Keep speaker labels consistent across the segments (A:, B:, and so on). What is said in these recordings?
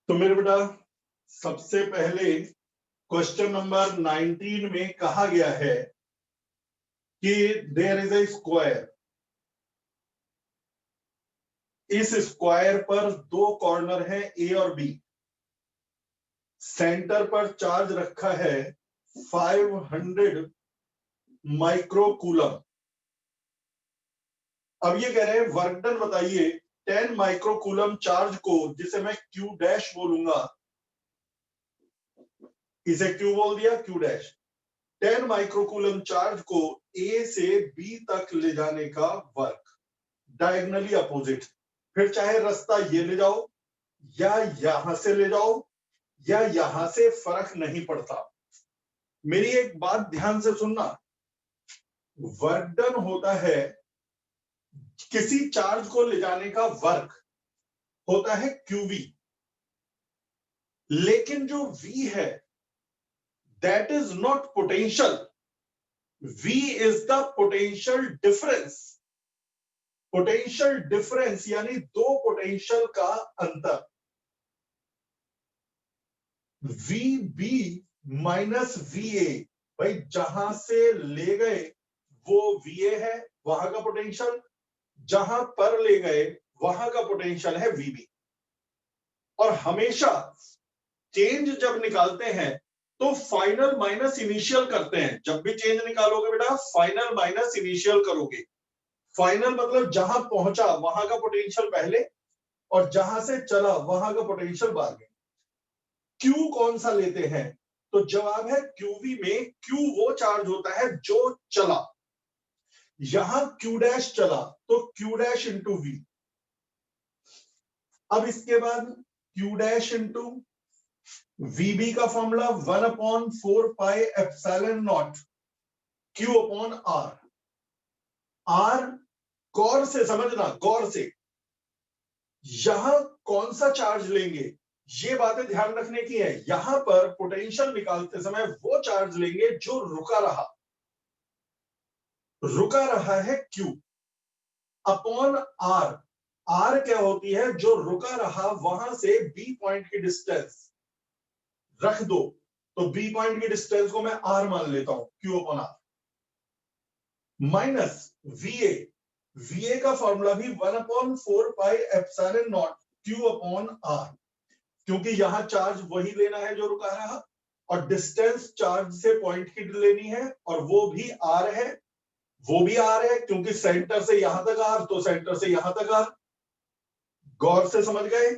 A: तो मेरे बेटा सबसे पहले क्वेश्चन नंबर 19 में कहा गया है कि देयर इज ए स्क्वायर, इस स्क्वायर पर दो कॉर्नर हैं ए और बी, सेंटर पर चार्ज रखा है 500 माइक्रोकूलम। अब ये कह रहे हैं वर्क डन बताइए 10 माइक्रोकूलम चार्ज को, जिसे मैं क्यू डैश बोलूंगा, इसे क्यू बोल दिया, क्यू डैश, 10 माइक्रोकूलम चार्ज को ए से बी तक ले जाने का वर्क, डायगनली अपोजिट। फिर चाहे रास्ता ये ले जाओ या यहां से ले जाओ या यहां से, फर्क नहीं पड़ता। मेरी एक बात ध्यान से सुनना, वर्क डन होता है किसी चार्ज को ले जाने का वर्क होता है क्यूवी, लेकिन जो वी है that is not potential, V is the potential difference. Potential difference यानी दो पोटेंशियल का अंतर। V B minus V A, भाई जहां से ले गए वो वी ए है, वहां का पोटेंशियल, जहां पर ले गए वहां का पोटेंशियल है वीबी। और हमेशा चेंज जब निकालते हैं तो फाइनल माइनस इनिशियल करते हैं। जब भी चेंज निकालोगे बेटा फाइनल माइनस इनिशियल करोगे। फाइनल मतलब जहां पहुंचा वहां का पोटेंशियल पहले और जहां से चला वहां का पोटेंशियल बाद में। क्यू कौन सा लेते हैं? तो जवाब है क्यूवी में क्यू वो चार्ज होता है जो चला। यहां क्यू डैश चला तो क्यू डैश इंटू वी। अब इसके बाद क्यू डैश इंटू वीबी का formula 1/4 pi epsilon not Q upon R. R गौर से समझना, गौर से, यहां कौन सा चार्ज लेंगे ये बातें ध्यान रखने की है। यहां पर पोटेंशियल निकालते समय वो चार्ज लेंगे जो रुका रहा, रुका रहा है क्यू अपॉन आर। आर क्या होती है? जो रुका रहा वहां से बी पॉइंट की डिस्टेंस रख दो, तो बी पॉइंट की डिस्टेंस को मैं आर मान लेता हूं, Q upon R, minus VA. VA का फॉर्मूला भी 1/4 pi epsilon not Q upon R, क्योंकि यहां चार्ज वही लेना है जो रुका रहा और डिस्टेंस चार्ज से पॉइंट की लेनी है और वो भी आर है, वो भी आर है क्योंकि सेंटर से यहां तक आर, तो सेंटर से यहां तक आर। गौर से समझ गए?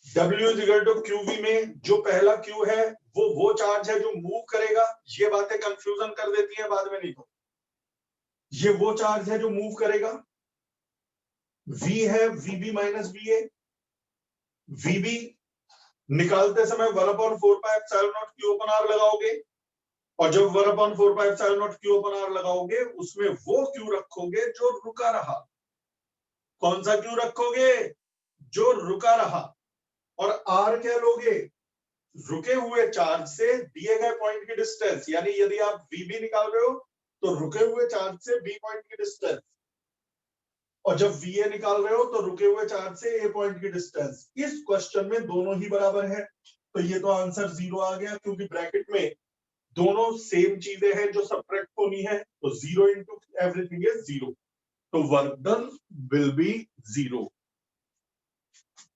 A: W is equal to QV में जो पहला क्यू है वो चार्ज है जो मूव करेगा। ये बातें कंफ्यूजन कर देती हैं बाद में, नहीं तो ये वो चार्ज है जो मूव करेगा। V है VB माइनस VA। VB निकालते समय 1/4 pi epsilon not Q upon R लगाओगे और जब 1/4 pi epsilon not Q upon R लगाओगे उसमें वो क्यू रखोगे जो रुका रहा। कौन सा क्यू रखोगे? जो रुका रहा। और आर क्या लोगे? रुके हुए चार्ज से दिए गए पॉइंट की डिस्टेंस, यानी यदि आप VB निकाल रहे हो तो रुके हुए चार्ज से B पॉइंट की डिस्टेंस, और जब VA निकाल रहे हो तो रुके हुए चार्ज से A पॉइंट की डिस्टेंस। इस क्वेश्चन में दोनों ही बराबर है, तो ये तो आंसर 0 आ गया, क्योंकि ब्रैकेट में दोनों सेम चीजें हैं जो सब्ट्रैक्ट होनी है, तो 0 इंटू एवरीथिंग इज 0, तो वर्क डन विल बी 0।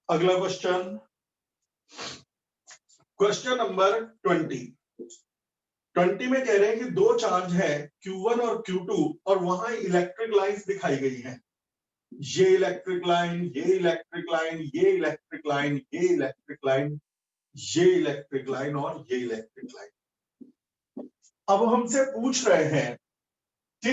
A: अगला क्वेश्चन, क्वेश्चन नंबर 20 में कह रहे हैं कि दो चार्ज है Q1 और Q2 और वहां इलेक्ट्रिक लाइंस दिखाई गई हैं। ये इलेक्ट्रिक लाइन, ये इलेक्ट्रिक लाइन, ये इलेक्ट्रिक लाइन, ये इलेक्ट्रिक लाइन, ये इलेक्ट्रिक लाइन और ये इलेक्ट्रिक लाइन। अब हमसे पूछ रहे हैं कि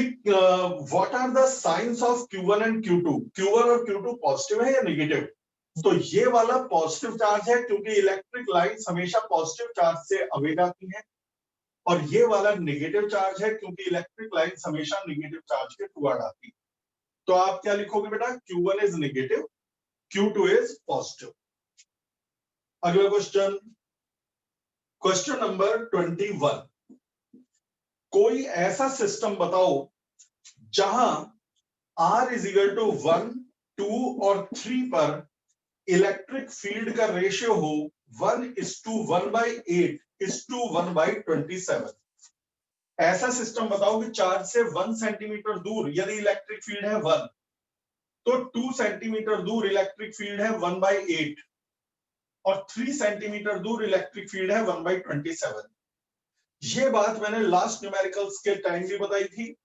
A: what are the science of Q1 and Q2। Q1 और Q2 पॉजिटिव है या नेगेटिव? तो ये वाला पॉजिटिव चार्ज है क्योंकि इलेक्ट्रिक लाइंस हमेशा पॉजिटिव चार्ज से अवे जाती हैं, और ये वाला नेगेटिव चार्ज है क्योंकि इलेक्ट्रिक लाइंस हमेशा नेगेटिव चार्ज के टुवर्ड आती है। तो आप क्या लिखोगे बेटा? Q1 is negative, Q2 is positive. अगला क्वेश्चन, क्वेश्चन नंबर 21, कोई ऐसा सिस्टम बताओ जहां R इज इक्वल टू 1, 2 और 3 पर इलेक्ट्रिक फील्ड का रेशियो हो 1:1/8:1/27, ऐसा सिस्टम बताओ कि चार्ज से 1 सेंटीमीटर दूर यदि इलेक्ट्रिक फील्ड है 1, तो 2 सेंटीमीटर दूर इलेक्ट्रिक फील्ड है 1/8 और 3 सेंटीमीटर दूर इलेक्ट्रिक फील्ड है 1/27। ये बात मैंने लास्ट न्यूमेरिकल्स के टाइम भी बताई थी।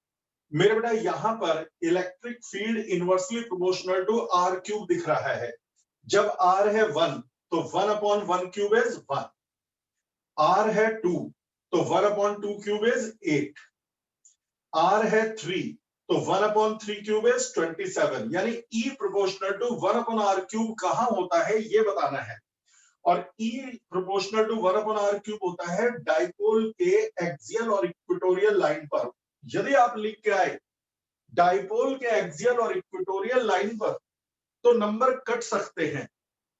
A: मेरे बेटा यहां पर electric field inversely proportional to R cube दिख रहा है। जब आर है 1 तो 1/1 क्यूब इज 1, आर है 2 तो 1/2 क्यूब इज 8, आर है 3 तो 1/3 क्यूब इज 27, यानी ई प्रोपोर्शनल टू 1/r क्यूब कहां होता है ये बताना है। और ई प्रोपोर्शनल टू 1/r क्यूब होता है डाइपोल के एक्सियल और इक्वेटोरियल लाइन पर। यदि आप लिख के आए डाइपोल के एक्सियल और इक्वेटोरियल लाइन पर तो नंबर कट सकते हैं।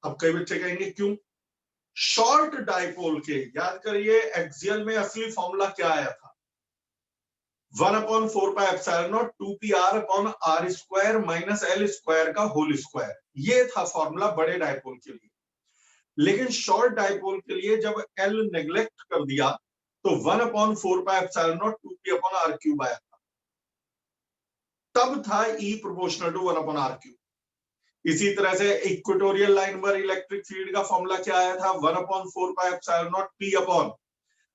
A: अब कई बच्चे कहेंगे क्यों? शॉर्ट डाइपोल के याद करिए एक्सियल में असली फॉर्मूला क्या आया था, 1/4πε0 2πr/r² माइनस l स्क्वायर का होल स्क्वायर, ये था फॉर्मूला बड़े डाइपोल के लिए। लेकिन शॉर्ट डाइपोल के लिए जब l नेग्लेक्ट कर दिया तो 1/4πε0 2p/r³ आया था, तब था E proportional to 1/r cube. इसी तरह से इक्वेटोरियल लाइन पर इलेक्ट्रिक फील्ड का फॉर्मूला क्या आया था, 1/4πε0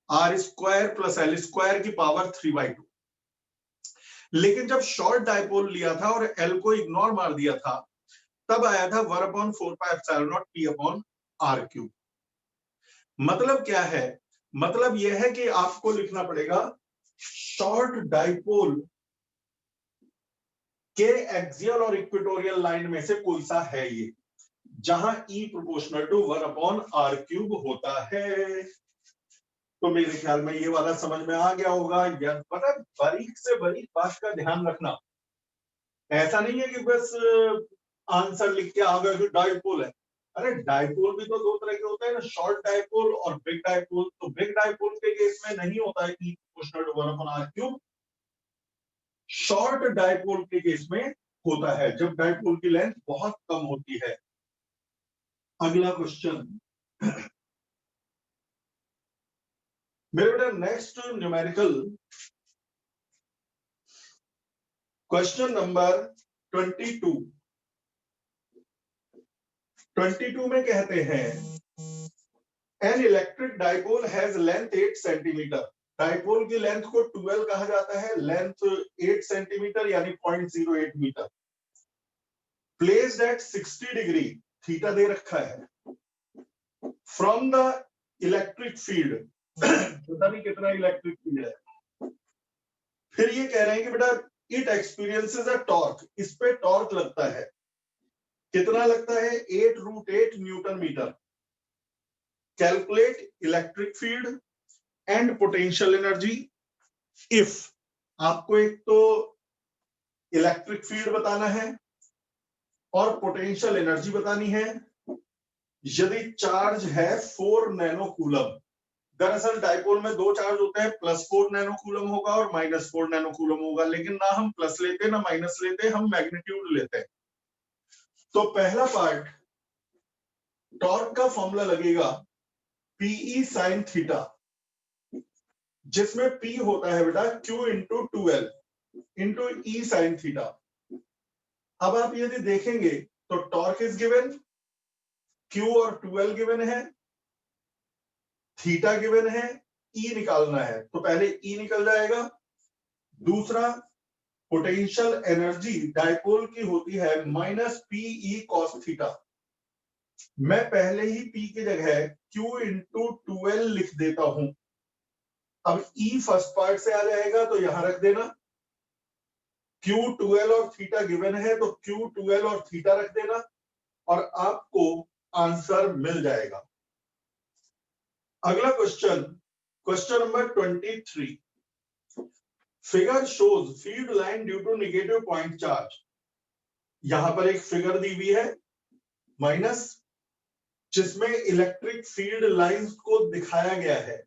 A: p/r² प्लस l स्क्वायर की पावर 3/2। लेकिन जब शॉर्ट डाइपोल लिया था और l को इग्नोर मार दिया था तब आया था 1/4πε0 p/r³। मतलब क्या है? मतलब यह है कि आपको लिखना पड़ेगा शॉर्ट डाइपोल के एक्सियल और इक्वेटोरियल लाइन में से कोई सा है ये, जहां E प्रोपोर्शनल टू 1/r³ होता है। तो मेरे ख्याल में ये वाला समझ में आ गया होगा। मतलब बारीक से बारीक बात का ध्यान रखना, ऐसा नहीं है कि बस आंसर लिख के आ गए कि डाइपोल है। अरे डाइपोल भी तो दो तरह के होते हैं ना, शॉर्ट डाइपोल और बिग डाइपोल। तो बिग डाइपोल के केस में नहीं होता है E proportional to 1/r³, short dipole के केस में होता है जब डाइपोल की लेंथ बहुत कम होती है। अगला क्वेश्चन मेरे बेटा, नेक्स्ट न्यूमेरिकल क्वेश्चन नंबर 22। 22 में कहते हैं an electric dipole has length 8 centimetre. Dipole की लेंथ को 12 कहा जाता है, लेंथ 8 सेंटीमीटर यानी 0.08 metre. Placed at 60 degree, theta दे रखा है, फ्रॉम द इलेक्ट्रिक फील्ड, पता नहीं कितना इलेक्ट्रिक फील्ड है। फिर ये कह रहे हैं कि बेटा इट एक्सपीरियंसेस अ टॉर्क, इस पे टॉर्क लगता है, कितना लगता है 8√8 newton metre. Calculate electric field and potential energy if, आपको एक तो इलेक्ट्रिक फील्ड बताना है और पोटेंशियल एनर्जी बतानी है यदि चार्ज है 4 नैनो कूलम। दरअसल डाइपोल में दो चार्ज होते हैं, +4 नैनो कूलम होगा और -4 नैनो कूलम होगा, लेकिन ना हम प्लस लेते ना माइनस लेते, हम मैग्नीट्यूड लेते हैं। तो पहला पार्ट टॉर्क का फॉर्मूला लगेगा PE sin थीटा, जिसमें P होता है बेटा Q into 2L into E sin theta. अब आप यदि देखेंगे तो टॉर्क इज गिवन, Q और 2L गिवन है, थीटा गिवन है, E निकालना है तो पहले E निकल जाएगा। दूसरा पोटेंशियल एनर्जी डाइपोल की होती है -PE cos थीटा, मैं पहले ही P की जगह Q इंटू 2L लिख देता हूं। अब E फर्स्ट पार्ट से आ जाएगा तो यहां रख देना, Q 2L और थीटा गिवन है तो Q 2L और थीटा रख देना और आपको आंसर मिल जाएगा। अगला question, question number 23। Figure shows field line due to negative point charge. यहां पर एक फिगर दी हुई है माइनस, जिसमें इलेक्ट्रिक फील्ड लाइंस को दिखाया गया है,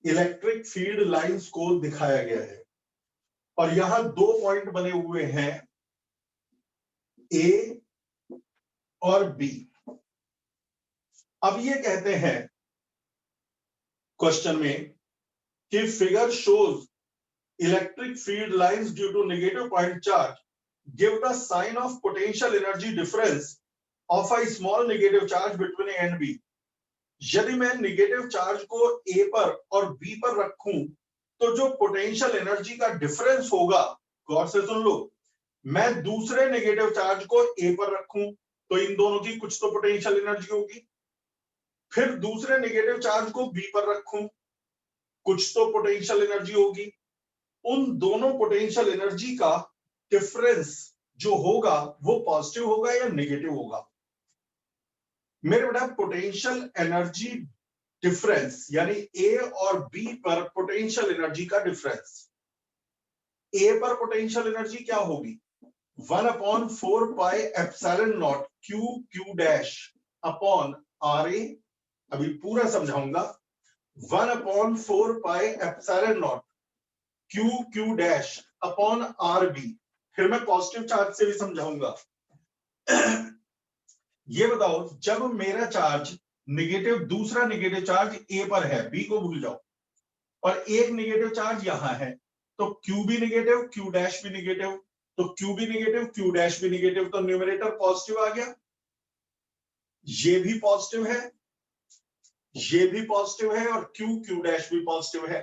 A: इलेक्ट्रिक फील्ड लाइंस को दिखाया गया है और यहां दो पॉइंट बने हुए हैं A और बी। अब ये कहते हैं क्वेश्चन में कि figure shows electric field lines due to negative point charge give the sign of potential energy difference of a small negative charge between A and B. यदि मैं नेगेटिव चार्ज को ए पर और बी पर रखूं तो जो पोटेंशियल एनर्जी का डिफरेंस होगा, गौर से सुन लो, मैं दूसरे नेगेटिव चार्ज को ए पर रखूं तो इन दोनों की कुछ तो पोटेंशियल एनर्जी होगी, फिर दूसरे नेगेटिव चार्ज को बी पर रखूं, कुछ तो पोटेंशियल एनर्जी होगी। उन दोनों पोटेंशियल एनर्जी का डिफरेंस जो होगा वो पॉजिटिव होगा या नेगेटिव होगा। मेरे बेटा पोटेंशियल एनर्जी डिफरेंस यानी ए और बी पर पोटेंशियल एनर्जी का डिफरेंस, ए पर पोटेंशियल एनर्जी क्या होगी, 1/4 pi epsilon not Q Q dash upon R A. अभी पूरा समझाऊंगा। 1/4 pi epsilon not Q Q dash upon R B. फिर मैं पॉजिटिव चार्ज से भी समझाऊंगा। ये बताओ, जब मेरा चार्ज नेगेटिव, दूसरा नेगेटिव चार्ज ए पर है, बी को भूल जाओ, और एक नेगेटिव चार्ज यहां है, तो क्यू भी नेगेटिव, क्यू डैश भी नेगेटिव, तो क्यू भी नेगेटिव, क्यू डैश भी नेगेटिव, तो न्यूमरेटर पॉजिटिव आ गया। ये भी पॉजिटिव है, ये भी पॉजिटिव है, और क्यू क्यू डैश भी पॉजिटिव है।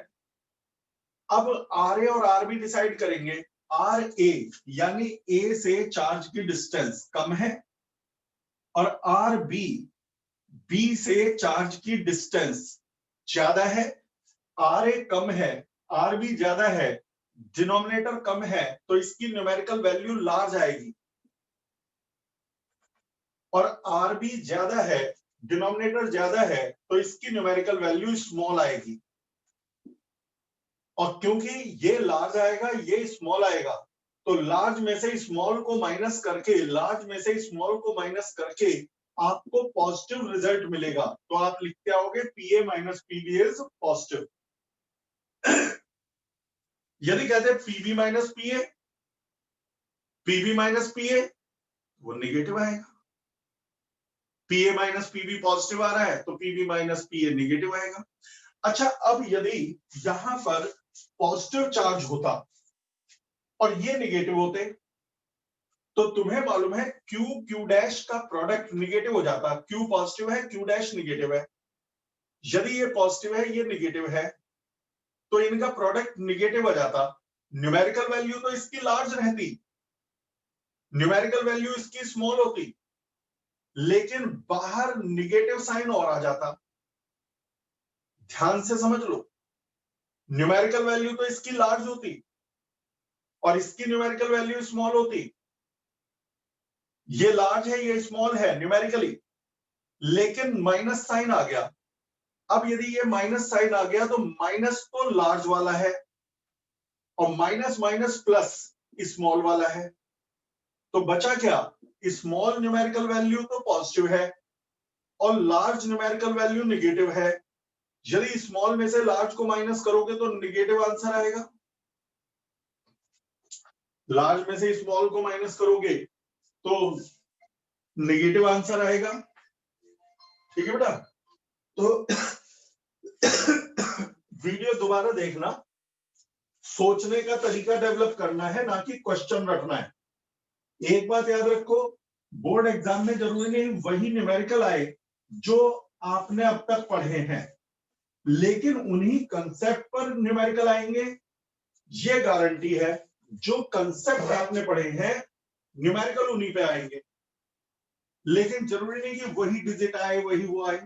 A: अब आर ए और आर बी डिसाइड करेंगे। आर ए यानी ए से चार्ज की डिस्टेंस कम है, और आर बी, बी से चार्ज की डिस्टेंस ज्यादा है। आर ए कम है, आर बी ज्यादा है, डिनोमिनेटर कम है, तो इसकी न्यूमेरिकल वैल्यू लार्ज आएगी। और आर बी ज्यादा है, डिनोमिनेटर ज्यादा है, तो इसकी न्यूमेरिकल वैल्यू स्मॉल आएगी। और क्योंकि ये लार्ज आएगा, ये स्मॉल आएगा, तो लार्ज में से स्मॉल को माइनस करके, लार्ज में से स्मॉल को माइनस करके आपको पॉजिटिव रिजल्ट मिलेगा। तो आप लिखते आओगे पीए माइनस पीबी इज पॉजिटिव। यदि कहते हैं पीबी माइनस पीए, पीबी माइनस पीए, वो नेगेटिव आएगा। पीए माइनस पीबी पॉजिटिव आ रहा है, तो पीबी माइनस पीए नेगेटिव आएगा। अच्छा, अब यदि यहां पर पॉजिटिव चार्ज होता और ये नेगेटिव होते, तो तुम्हें मालूम है क्यू क्यू डैश का प्रोडक्ट नेगेटिव हो जाता। क्यू पॉजिटिव है, क्यू डैश नेगेटिव है। यदि ये पॉजिटिव है, ये नेगेटिव है, तो इनका प्रोडक्ट नेगेटिव हो जाता। न्यूमेरिकल वैल्यू तो इसकी लार्ज रहती, न्यूमेरिकल वैल्यू इसकी स्मॉल होती, लेकिन बाहर नेगेटिव साइन और आ जाता। ध्यान से समझ लो, न्यूमेरिकल वैल्यू तो इसकी लार्ज होती और इसकी न्यूमेरिकल वैल्यू स्मॉल होती। ये लार्ज है, ये स्मॉल है न्यूमेरिकली, लेकिन माइनस साइन आ गया। अब यदि ये माइनस साइन आ गया तो माइनस तो लार्ज वाला है और माइनस माइनस प्लस स्मॉल वाला है, तो बचा क्या, स्मॉल न्यूमेरिकल वैल्यू तो पॉजिटिव है और लार्ज न्यूमेरिकल वैल्यू नेगेटिव है। यदि स्मॉल में से लार्ज को माइनस करोगे तो नेगेटिव आंसर आएगा, लार्ज में से स्मॉल को माइनस करोगे तो नेगेटिव आंसर आएगा। ठीक है बेटा, तो वीडियो दोबारा देखना, सोचने का तरीका डेवलप करना है, ना कि क्वेश्चन रखना है। एक बात याद रखो, बोर्ड एग्जाम में जरूरी नहीं वही न्यूमेरिकल आए जो आपने अब तक पढ़े हैं, लेकिन उन्हीं कंसेप्ट पर न्यूमेरिकल आएंगे, ये गारंटी है। जो कंसेप्ट आपने पढ़े हैं न्यूमेरिकल उन्हीं पे आएंगे, लेकिन जरूरी नहीं कि वही डिजिट आए, वही वो आए।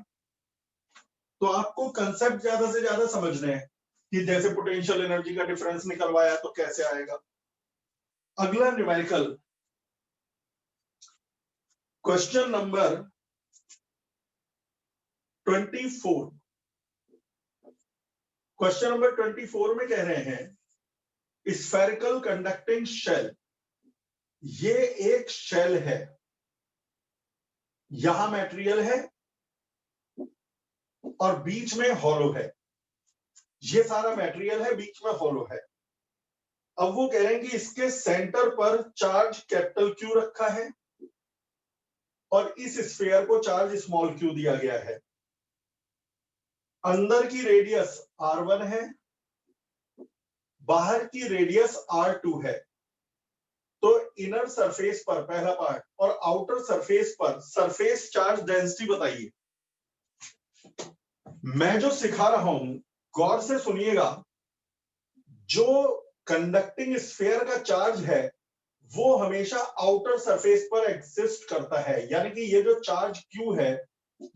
A: तो आपको कंसेप्ट ज्यादा से ज्यादा समझने हैं कि जैसे पोटेंशियल एनर्जी का डिफरेंस निकलवाया तो कैसे आएगा। अगला numerical, question number 24। Question number 24 में कह रहे हैं स्फेरिकल कंडक्टिंग शेल। ये एक शेल है, यहां मटेरियल है और बीच में हॉलो है। ये सारा मटेरियल है, बीच में हॉलो है। अब वो कह रहे हैं कि इसके सेंटर पर चार्ज कैपिटल क्यू रखा है और इस स्फीयर को चार्ज स्मॉल क्यू दिया गया है। अंदर की रेडियस r1 है, बाहर की रेडियस r2 है। तो इनर सरफेस पर पहला पार्ट और आउटर सरफेस पर सरफेस चार्ज डेंसिटी बताइए। मैं जो सिखा रहा हूं गौर से सुनिएगा, जो कंडक्टिंग स्फीयर का चार्ज है वो हमेशा आउटर सरफेस पर एग्जिस्ट करता है, यानी कि ये जो चार्ज Q है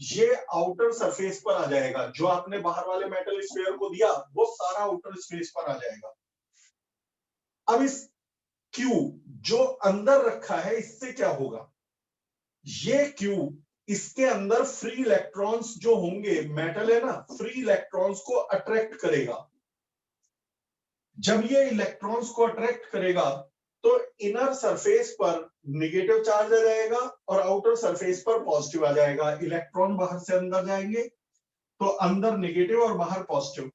A: ये आउटर सरफेस पर आ जाएगा। जो आपने बाहर वाले मेटल स्फीयर को दिया वो सारा आउटर स्पेस पर आ जाएगा। अब इस Q जो अंदर रखा है इससे क्या होगा, ये Q इसके अंदर फ्री इलेक्ट्रॉन्स जो होंगे, मेटल है ना, फ्री इलेक्ट्रॉन्स को अट्रैक्ट करेगा। जब ये इलेक्ट्रॉन्स को अट्रैक्ट करेगा तो इनर सरफेस पर नेगेटिव चार्ज आ जाएगा और आउटर सरफेस पर पॉजिटिव आ जाएगा। इलेक्ट्रॉन बाहर से अंदर जाएंगे तो अंदर नेगेटिव और बाहर पॉजिटिव।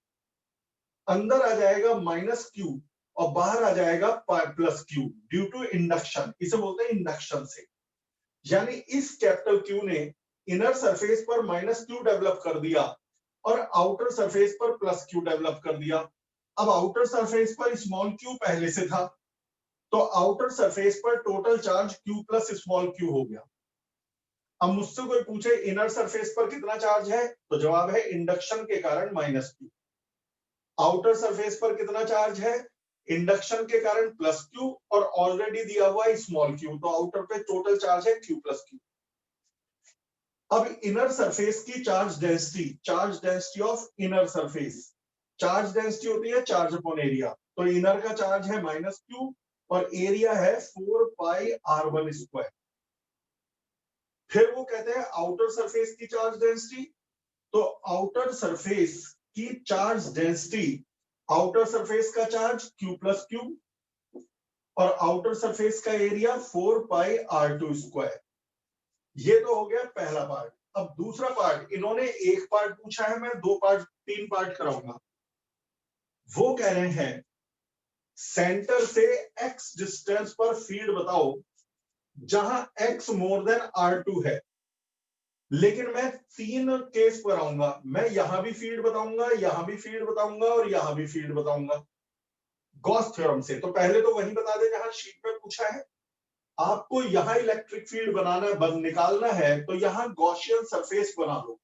A: अंदर आ जाएगा -Q और बाहर आ जाएगा +Q ड्यू टू इंडक्शन। इसे बोलते हैं इंडक्शन से। यानी इस कैपिटल Q ने इनर सरफेस पर -Q डेवलप कर दिया और आउटर सरफेस पर +Q डेवलप कर दिया। अब आउटर सरफेस पर स्मॉल q पहले से था तो आउटर सरफेस पर total charge q plus small q हो गया। अब मुझसे कोई पूछे इनर सरफेस पर कितना चार्ज है तो जवाब है इंडक्शन के कारण -q। आउटर सरफेस पर कितना चार्ज है, इंडक्शन के कारण +q और ऑलरेडी दिया हुआ स्मॉल q, तो आउटर पे टोटल चार्ज है q प्लस q। अब इनर सरफेस की charge density of inner surface, charge density होती है चार्ज अपॉन एरिया। तो इनर का चार्ज है -q और एरिया है 4πr1²। फिर वो कहते हैं आउटर सरफेस की चार्ज डेंसिटी, तो आउटर सरफेस की चार्ज डेंसिटी, आउटर सरफेस का चार्ज q प्लस q और आउटर सरफेस का एरिया 4πr2²। ये तो हो गया पहला पार्ट। अब दूसरा पार्ट, इन्होंने एक पार्ट पूछा है, मैं तीन पार्ट कराऊंगा। वो कह रहे हैं सेंटर से x डिस्टेंस पर फील्ड बताओ जहां x मोर देन r2 है। लेकिन मैं 3 केस पर आऊंगा, मैं यहां भी फील्ड बताऊंगा, यहां भी फील्ड बताऊंगा और यहां भी फील्ड बताऊंगा गॉस थ्योरम से। तो पहले तो वही बता दे जहां शीट में पूछा है। आपको यहां इलेक्ट्रिक फील्ड निकालना है तो यहां गॉसियन सरफेस बना दो।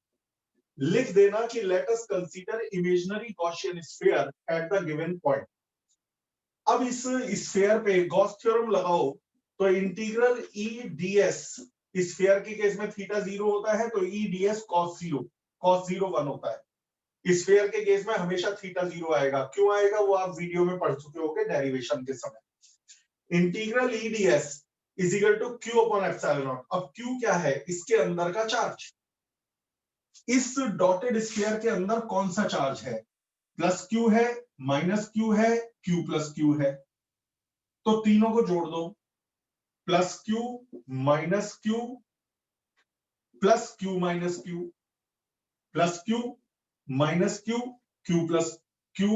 A: लिख देना कि let us consider imaginary Gaussian sphere at the given point. अब इस स्फीयर पे गॉस थ्योरम लगाओ तो इंटीग्रल E ds, स्फीयर के केस में थीटा 0 होता है तो E ds cos 0 1 होता है। स्फीयर के केस में हमेशा थीटा 0 आएगा। क्यों आएगा वो आप वीडियो में पढ़ चुके होंगे डेरिवेशन के समय। Integral E ds is equal to q upon epsilon naught. अब q क्या है, इसके अंदर का चार्ज। इस डॉटेड स्फीयर के अंदर कौन सा चार्ज है, +q है, -q है, q प्लस q है। तो तीनों को जोड़ दो, +q -q +q -q +q -q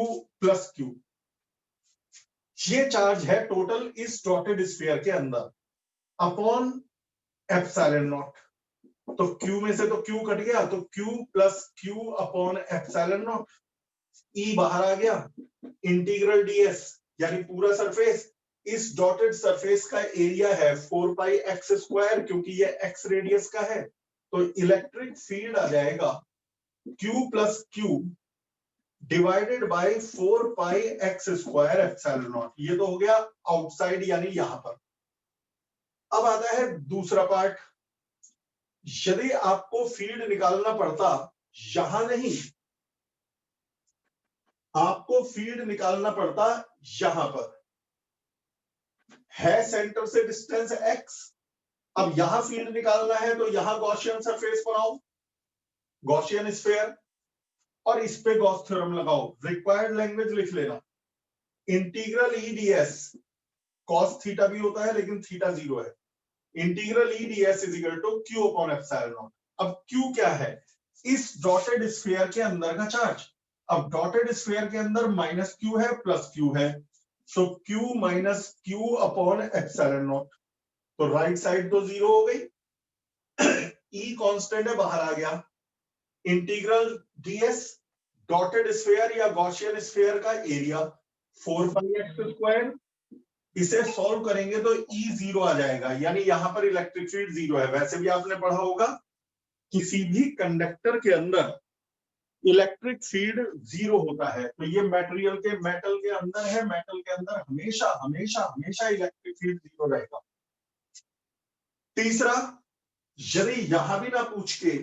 A: q+q। ये चार्ज है टोटल इस डॉटेड स्फीयर के अंदर अपॉन एप्सिलॉन नॉट। तो q में से तो q कट गया तो q plus q upon epsilon not. E बाहर आ गया, इंटीग्रल ds यानी पूरा सरफेस, इस डॉटेड सरफेस का एरिया है 4πx², क्योंकि ये x रेडियस का है। तो इलेक्ट्रिक फील्ड आ जाएगा q plus q divided by 4πx² epsilon not. ये तो हो गया आउटसाइड यानी यहां पर। अब आता है दूसरा पार्ट। यदि आपको फील्ड निकालना पड़ता, यहां नहीं, आपको फील्ड निकालना पड़ता यहां पर, है सेंटर से डिस्टेंस x। अब यहां फील्ड निकालना है तो यहां गॉसियन सरफेस बनाओ, गॉसियन स्फीयर, और इस पे गॉस थ्योरम लगाओ। रिक्वायर्ड लैंग्वेज लिख लेना, integral E ds cos theta भी होता है लेकिन थीटा 0 है। Integral E ds is equal to q upon epsilon naught. अब q क्या है, इस डॉटेड स्फीयर के अंदर का चार्ज। अब डॉटेड स्फीयर के अंदर -q है +q है, तो q - q upon epsilon naught. तो राइट साइड तो 0 हो गई, ई कांस्टेंट है, बाहर आ गया। इंटीग्रल ds डॉटेड स्फीयर या गॉसियन स्फीयर का एरिया 4πx²। इसे सॉल्व करेंगे तो E 0 आ जाएगा, यानी यहां पर इलेक्ट्रिक फील्ड 0 है। वैसे भी आपने पढ़ा होगा किसी भी कंडक्टर के अंदर इलेक्ट्रिक फील्ड 0 होता है। तो ये मेटल के अंदर है, मेटल के अंदर हमेशा हमेशा हमेशा इलेक्ट्रिक फील्ड 0 रहेगा। तीसरा, यदि यहां भी ना पूछ के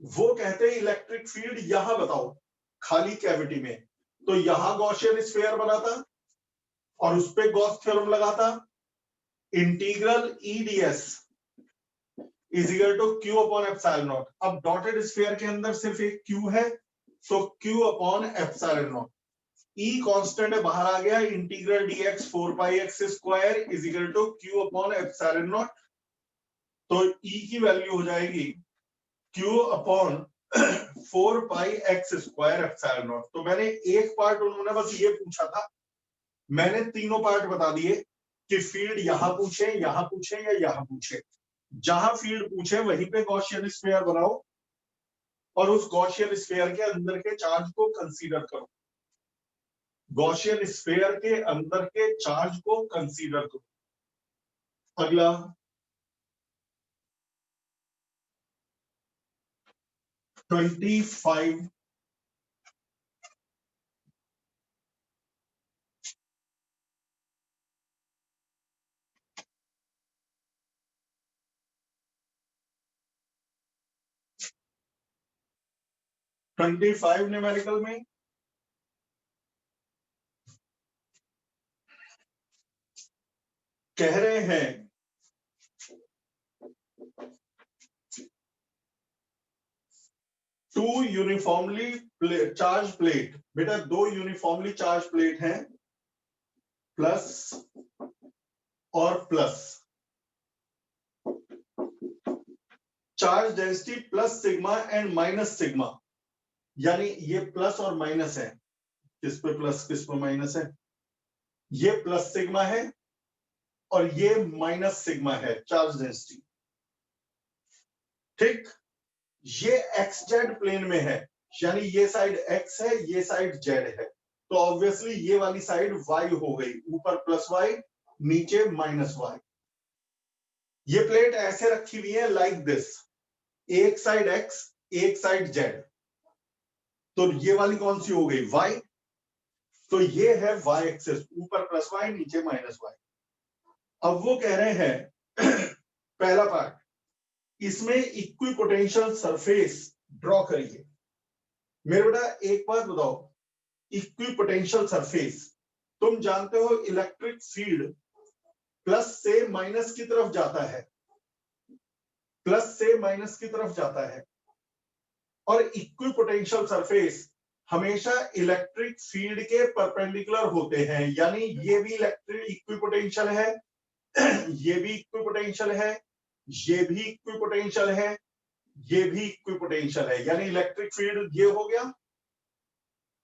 A: वो कहते हैं इलेक्ट्रिक फील्ड यहां बताओ खाली कैविटी में, तो यहां गॉसियन स्फीयर बनाता और उस पे गॉस थ्योरम लगाता। Integral EDS is equal to Q upon epsilon naught. अब डॉटेड स्फीयर के अंदर सिर्फ एक क्यू है, तो Q upon epsilon naught. E constant है, बाहर आ गया। Integral DX 4πx² is equal to Q upon epsilon naught. तो ई की वैल्यू हो जाएगी Q upon 4πx² epsilon naught. तो मैंने एक पार्ट, उन्होंने बस ये पूछा था, मैंने तीनों पार्ट बता दिए कि फील्ड यहां पूछे, यहां पूछे या यहां पूछे। जहां फील्ड पूछे वहीं पे गॉसियन स्फीयर बनाओ और उस गॉसियन स्फीयर के अंदर के चार्ज को कंसीडर करो। गॉसियन स्फीयर के अंदर के चार्ज को कंसीडर करो। अगला, ट्वेंटी 25 न्यूमेरिकल में कह रहे हैं टू यूनिफॉर्मली चार्ज प्लेट। बेटा दो यूनिफॉर्मली चार्ज प्लेट हैं, प्लस और plus. Charge density plus sigma and minus sigma, यानी ये प्लस और माइनस है। किस पे प्लस किस पे माइनस है? ये प्लस सिग्मा है और ये माइनस सिग्मा है चार्ज डेंसिटी। ठीक, ये एक्स जेड प्लेन में है, यानी ये साइड एक्स है, ये साइड जेड है। तो ऑब्वियसली ये वाली साइड वाई हो गई, ऊपर प्लस वाई नीचे माइनस वाई। ये प्लेट ऐसे रखी हुई है लाइक दिस, एक साइड एक्स एक साइड जेड। तो ये वाली कौन सी हो गई? वाई। तो ये है वाई एक्सिस, ऊपर प्लस वाई नीचे माइनस वाई। अब वो कह रहे हैं पहला पार्ट, इसमें इक्विपोटेंशियल सरफेस ड्रॉ करिए। मेरे बेटा एक बात बताओ, इक्विपोटेंशियल सरफेस, तुम जानते हो इलेक्ट्रिक फील्ड प्लस से माइनस की तरफ जाता है, प्लस से माइनस की तरफ जाता है। और इक्विपोटेंशियल सरफेस हमेशा इलेक्ट्रिक फील्ड के परपेंडिकुलर होते हैं, यानी ये भी इलेक्ट्रिक इक्विपोटेंशियल है, ये भी इक्विपोटेंशियल है, ये भी इक्विपोटेंशियल है, ये भी इक्विपोटेंशियल है। यानी इलेक्ट्रिक फील्ड ये हो गया,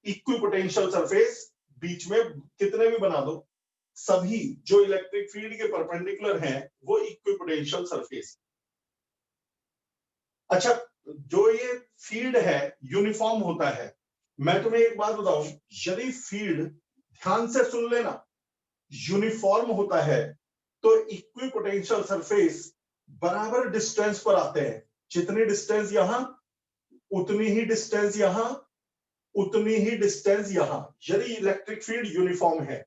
A: इक्विपोटेंशियल सरफेस बीच में कितने भी बना दो, सभी जो इलेक्ट्रिक फील्ड के परपेंडिकुलर हैं वो इक्विपोटेंशियल सरफेस। अच्छा, जो ये फील्ड है यूनिफॉर्म होता है। मैं तुम्हें एक बात बताऊं, यदि फील्ड, ध्यान से सुन लेना, यूनिफॉर्म होता है तो इक्विपोटेंशियल सरफेस बराबर डिस्टेंस पर आते हैं। जितनी डिस्टेंस यहां उतनी ही डिस्टेंस यहां, उतनी ही डिस्टेंस यहां, यदि इलेक्ट्रिक फील्ड यूनिफॉर्म है।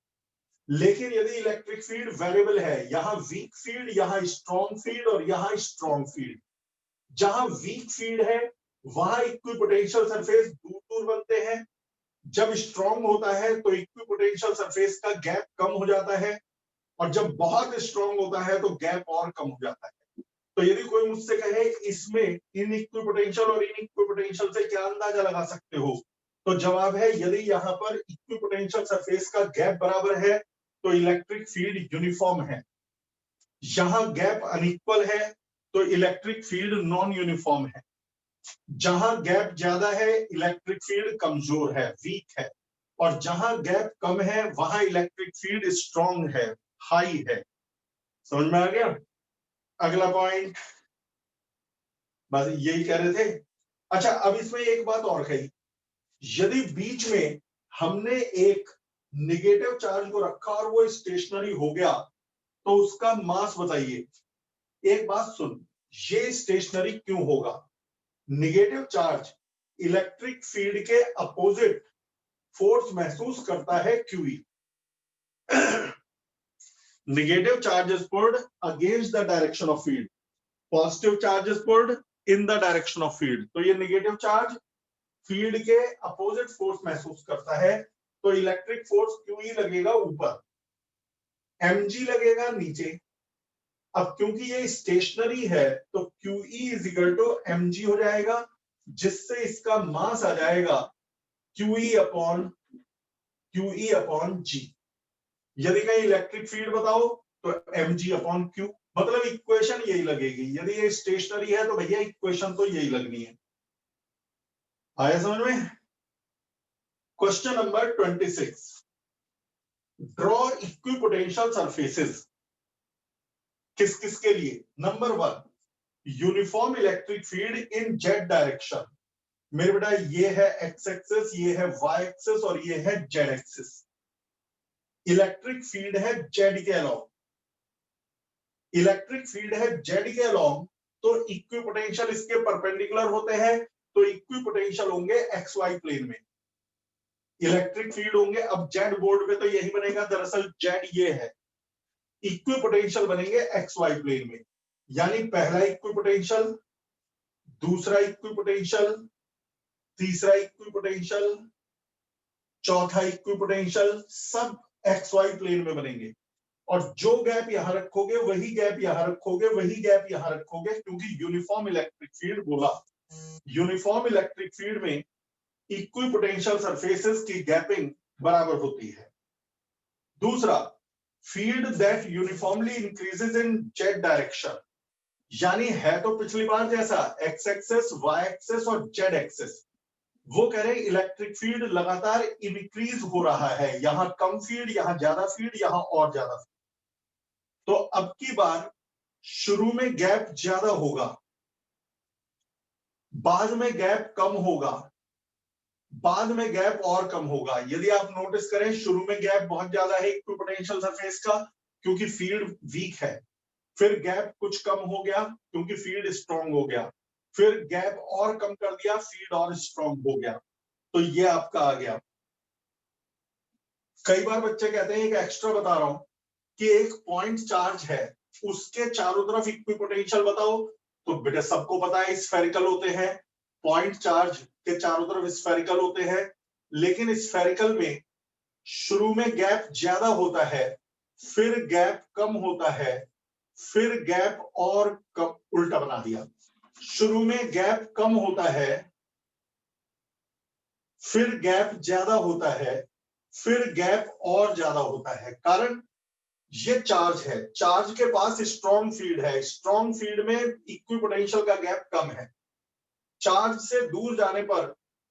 A: लेकिन यदि इलेक्ट्रिक फील्ड वेरिएबल है, यहां वीक फील्ड, यहां स्ट्रॉन्ग फील्ड और यहां स्ट्रॉन्ग फील्ड, जहां वीक फील्ड है वहां इक्विपोटेंशियल सरफेस दूर दूर बनते हैं। जब स्ट्रॉन्ग होता है तो इक्विपोटेंशियल सरफेस का गैप कम हो जाता है, और जब बहुत स्ट्रॉन्ग होता है तो गैप और कम हो जाता है। तो यदि कोई मुझसे कहे इसमें इनइक्विपोटेंशियल और इनइक्विपोटेंशियल से क्या अंदाजा लगा सकते हो, तो जवाब है यदि यहां पर इक्विपोटेंशियल सरफेस का गैप बराबर है तो इलेक्ट्रिक फील्ड यूनिफॉर्म है। यहां गैप अनइक्वल है तो इलेक्ट्रिक फील्ड नॉन यूनिफॉर्म है। जहां गैप ज्यादा है इलेक्ट्रिक फील्ड कमजोर है, वीक है, और जहां गैप कम है वहां इलेक्ट्रिक फील्ड स्ट्रॉन्ग है, हाई है। समझ में आ गया? अगला पॉइंट, बस यही कह रहे थे। अच्छा, अब इसमें एक बात और कही, यदि बीच में हमने एक निगेटिव चार्ज को रखा और वो स्टेशनरी हो गया तो उसका मास बताइए। एक बात सुन, ये स्टेशनरी क्यों होगा? निगेटिव चार्ज इलेक्ट्रिक फील्ड के अपोजिट फोर्स महसूस करता है, QE. Negative charge is pulled against the direction of field, positive charge is pulled in the direction of field. तो ये नेगेटिव चार्ज फील्ड के अपोजिट फोर्स महसूस करता है, तो इलेक्ट्रिक फोर्स क्यूई लगेगा ऊपर, एमजी लगेगा नीचे। अब क्योंकि ये स्टेशनरी है तो QE is equal to MG हो जाएगा, जिससे इसका मास आ जाएगा क्यूई अपॉन जी। यदि कहीं इलेक्ट्रिक फील्ड बताओ तो mg अपॉन क्यू, मतलब इक्वेशन यही लगेगी। यदि ये स्टेशनरी है तो भैया इक्वेशन तो यही लगनी है। आया समझ में? Question number 26, draw equipotential surfaces. किस किस के लिए? नंबर 1, यूनिफॉर्म इलेक्ट्रिक फील्ड इन जेड डायरेक्शन। मेरे बेटा ये है एक्स एक्सिस, ये है वाई एक्सिस और ये है जेड एक्सिस। इलेक्ट्रिक फील्ड है जेड के अलाउ, इलेक्ट्रिक फील्ड है जेड के अलोंग, तो इक्विपोटेंशियल इसके परपेंडिकुलर होते हैं, तो इक्विपोटेंशियल होंगे एक्स वाई प्लेन में इलेक्ट्रिक फील्ड होंगे। अब जेड बोर्ड पे तो यही बनेगा, दरअसल जेड ये है, इक्विपोटेंशियल बनेंगे एक्स वाई प्लेन में। यानी पहला इक्विपोटेंशियल, दूसरा इक्विपोटेंशियल, तीसरा इक्विपोटेंशियल, चौथा इक्विपोटेंशियल, सब एक्स वाई प्लेन में बनेंगे। और जो गैप यहां रखोगे वही गैप यहां रखोगे, वही गैप यहां रखोगे, क्योंकि यूनिफॉर्म इलेक्ट्रिक फील्ड बोला। यूनिफॉर्म इलेक्ट्रिक फील्ड में इक्विपोटेंशियल सरफेसेस की गैपिंग बराबर होती है। दूसरा, field that uniformly increases in Z direction, यानी है तो पिछली बार जैसा एक्स एक्सिस, वाई एक्सिस और जेड एक्सिस। वो कह रहे हैं इलेक्ट्रिक फील्ड लगातार इंक्रीज हो रहा है, यहां कम फील्ड, यहां ज्यादा फील्ड, यहां और ज्यादा फील्ड। तो अब की बार शुरू में गैप ज्यादा होगा, बाद में गैप कम होगा, बाद में गैप और कम होगा। यदि आप नोटिस करें, शुरू में गैप बहुत ज्यादा है इक्विपोटेंशियल सरफेस का, क्योंकि फील्ड वीक है। फिर गैप कुछ कम हो गया क्योंकि फील्ड स्ट्रांग हो गया। फिर गैप और कम कर दिया, फील्ड और स्ट्रांग हो गया। तो ये आपका आ गया। कई बार बच्चे कहते हैं, एक एक्स्ट्रा बता रहा हूं, कि एक पॉइंट चार्ज है, उसके चारों तरफ इक्विपोटेंशियल बताओ। तो बेटा सबको पता है स्फेरिकल होते हैं, पॉइंट चार्ज के चारों तरफ स्फेरिकल होते हैं। लेकिन स्फेरिकल में शुरू में गैप ज्यादा होता है, फिर गैप कम होता है, फिर गैप और कम, उल्टा बना दिया। शुरू में गैप कम होता है, फिर गैप ज्यादा होता है, फिर गैप और ज्यादा होता है। कारण ये चार्ज है, चार्ज के पास स्ट्रॉन्ग फील्ड है, स्ट्रॉन्ग फील्ड में इक्विपोटेंशियल का गैप कम है। चार्ज से दूर जाने पर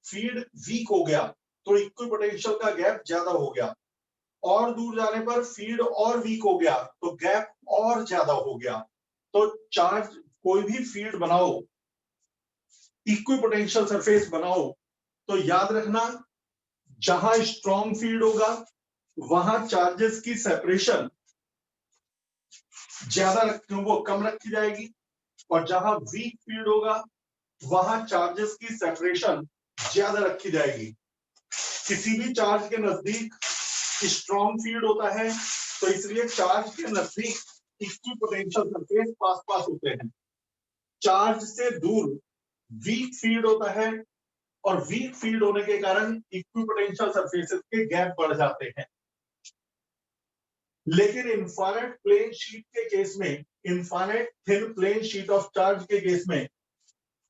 A: फील्ड वीक हो गया तो इक्विपोटेंशियल का गैप ज्यादा हो गया, और दूर जाने पर फील्ड और वीक हो गया तो गैप और ज्यादा हो गया। तो चार्ज, कोई भी फील्ड बनाओ, इक्विपोटेंशियल सरफेस बनाओ, तो याद रखना जहां स्ट्रॉन्ग फील्ड होगा वहां चार्जेस की सेपरेशन ज्यादा वो कम रखी जाएगी, और जहां वीक फील्ड होगा वहां चार्जेस की सेपरेशन ज्यादा रखी जाएगी। किसी भी चार्ज के नजदीक स्ट्रॉन्ग फील्ड होता है, तो इसलिए चार्ज के नजदीक इक्विपोटेंशियल सरफेस पास पास होते हैं। चार्ज से दूर वीक फील्ड होता है, और वीक फील्ड होने के कारण इक्विपोटेंशियल सरफेसेस के गैप बढ़ जाते हैं। लेकिन इनफाइनाइट प्लेन शीट के केस में, infinite thin plane sheet of charge के केस में,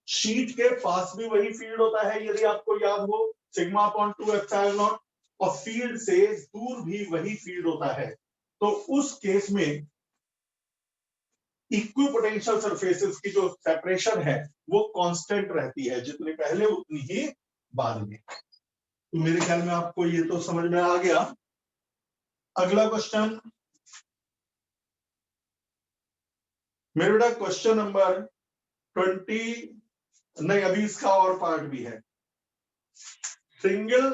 A: शीट के पास भी वही फील्ड होता है, यदि आपको याद हो, सिग्मा अपॉन 2 एप्सिलॉन नॉट, और फील्ड से दूर भी वही फील्ड होता है। तो उस केस में इक्विपोटेंशियल सरफेसेस की जो सेपरेशन है वो कांस्टेंट रहती है, जितनी पहले उतनी ही बाद में। तो मेरे ख्याल में आपको ये तो समझ में आ गया। अगला क्वेश्चन मेरे बेटा, क्वेश्चन नंबर 20 नहीं, अभी इसका और पार्ट भी है। Single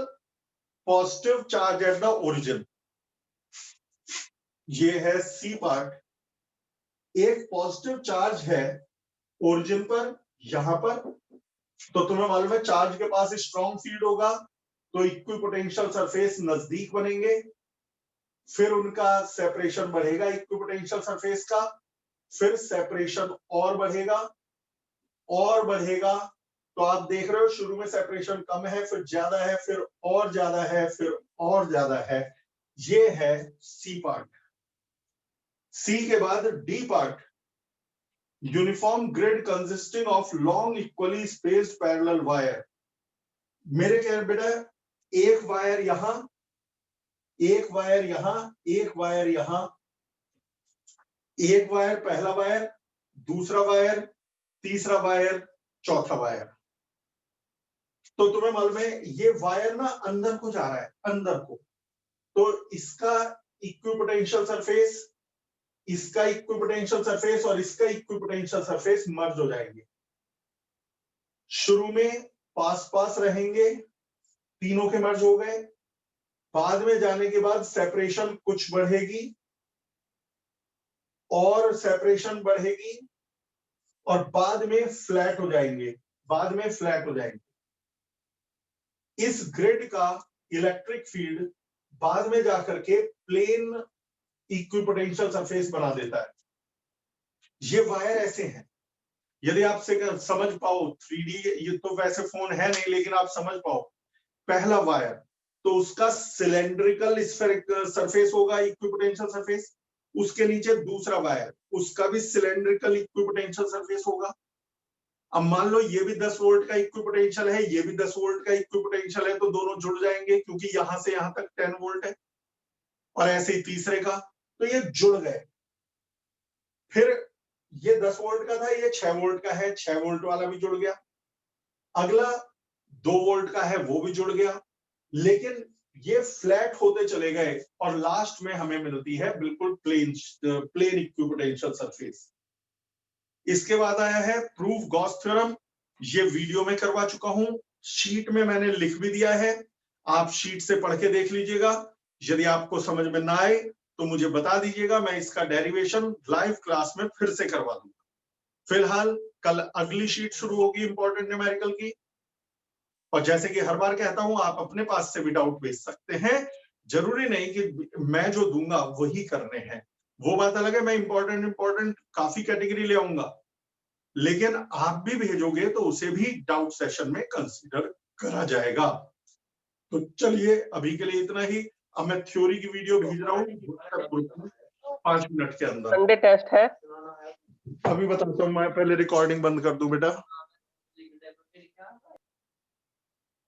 A: positive charge at the origin, ये है सी पार्ट। एक पॉजिटिव चार्ज है ओरिजिन पर, यहां पर, तो तुम्हें मालूम है चार्ज के पास स्ट्रॉन्ग फील्ड होगा तो इक्विपोटेंशियल सरफेस नजदीक बनेंगे, फिर उनका सेपरेशन बढ़ेगा इक्विपोटेंशियल सरफेस का, फिर सेपरेशन और बढ़ेगा और बढ़ेगा। तो आप देख रहे हो शुरू में सेपरेशन कम है, फिर ज्यादा है, फिर और ज्यादा है, फिर और ज्यादा है। ये है सी पार्ट। सी के बाद D part, uniform grid consisting of long equally spaced parallel wire. मेरे क्या बेटा, एक वायर यहां, एक वायर यहां, एक वायर यहां, एक वायर, पहला वायर, दूसरा वायर, तीसरा वायर, चौथा वायर। तो तुम्हें मालूम है ये वायर ना अंदर को जा रहा है, अंदर को, तो इसका इक्विपोटेंशियल सरफेस, इसका इक्विपोटेंशियल सरफेस और इसका इक्विपोटेंशियल सरफेस मर्ज हो जाएंगे। शुरू में पास पास रहेंगे, तीनों के मर्ज हो गए। बाद में जाने के बाद सेपरेशन कुछ बढ़ेगी और सेपरेशन बढ़ेगी और बाद में फ्लैट हो जाएंगे, बाद में फ्लैट हो जाएंगे। इस ग्रिड का इलेक्ट्रिक फील्ड बाद में जाकर के प्लेन इक्विपोटेंशियल सरफेस बना देता है। ये वायर ऐसे हैं, यदि आपसे समझ पाओ 3D, ये तो वैसे फोन है नहीं लेकिन आप समझ पाओ, पहला वायर तो उसका सिलेंड्रिकल स्फेरिकल सरफेस होगा इक्विपोटेंशियल सरफेस, उसके नीचे दूसरा वायर, उसका भी सिलेंड्रिकल इक्विपोटेंशियल सरफेस होगा। अब मान लो ये भी 10 वोल्ट का इक्विपोटेंशियल है, ये भी 10 वोल्ट का इक्विपोटेंशियल है, तो दोनों जुड़ जाएंगे क्योंकि यहां से यहां तक 10 वोल्ट है, और ऐसे ही तीसरे का, तो ये जुड़ गए। फिर ये 10 वोल्ट का था, ये 6 वोल्ट का है, 6 वोल्ट वाला भी जुड़ गया। अगला 2 वोल्ट का है, वो भी जुड़ गया। लेकिन ये फ्लैट होते चले गए और लास्ट में हमें मिलती है बिल्कुल प्लेन इक्विपोटेंशियल सरफेस। इसके बाद आया है प्रूफ गॉस थ्योरम। ये वीडियो में करवा चुका हूं, शीट में मैंने लिख भी दिया है, आप शीट से पढ़ के देख लीजिएगा। यदि आपको समझ में ना आए तो मुझे बता दीजिएगा, मैं इसका डेरिवेशन लाइव क्लास में फिर से करवा दूंगा। फिलहाल कल अगली शीट शुरू होगी इंपॉर्टेंट न्यूमेरिकल की, और जैसे कि हर बार कहता हूं, आप अपने पास से भी डाउट भेज सकते हैं, जरूरी नहीं कि मैं जो दूंगा वही करने हैं। वो बात अलग है, मैं इंपॉर्टेंट काफी कैटेगरी ले आऊंगा, लेकिन आप भी भेजोगे तो उसे भी डाउट सेशन में कंसीडर करा जाएगा। तो चलिए अभी के लिए इतना ही। अब मैं थ्योरी की वीडियो भेज रहा हूँ 5 मिनट के अंदर।
B: संडे टेस्ट है,
A: अभी बताता हूँ, मैं पहले रिकॉर्डिंग बंद कर दूं बेटा।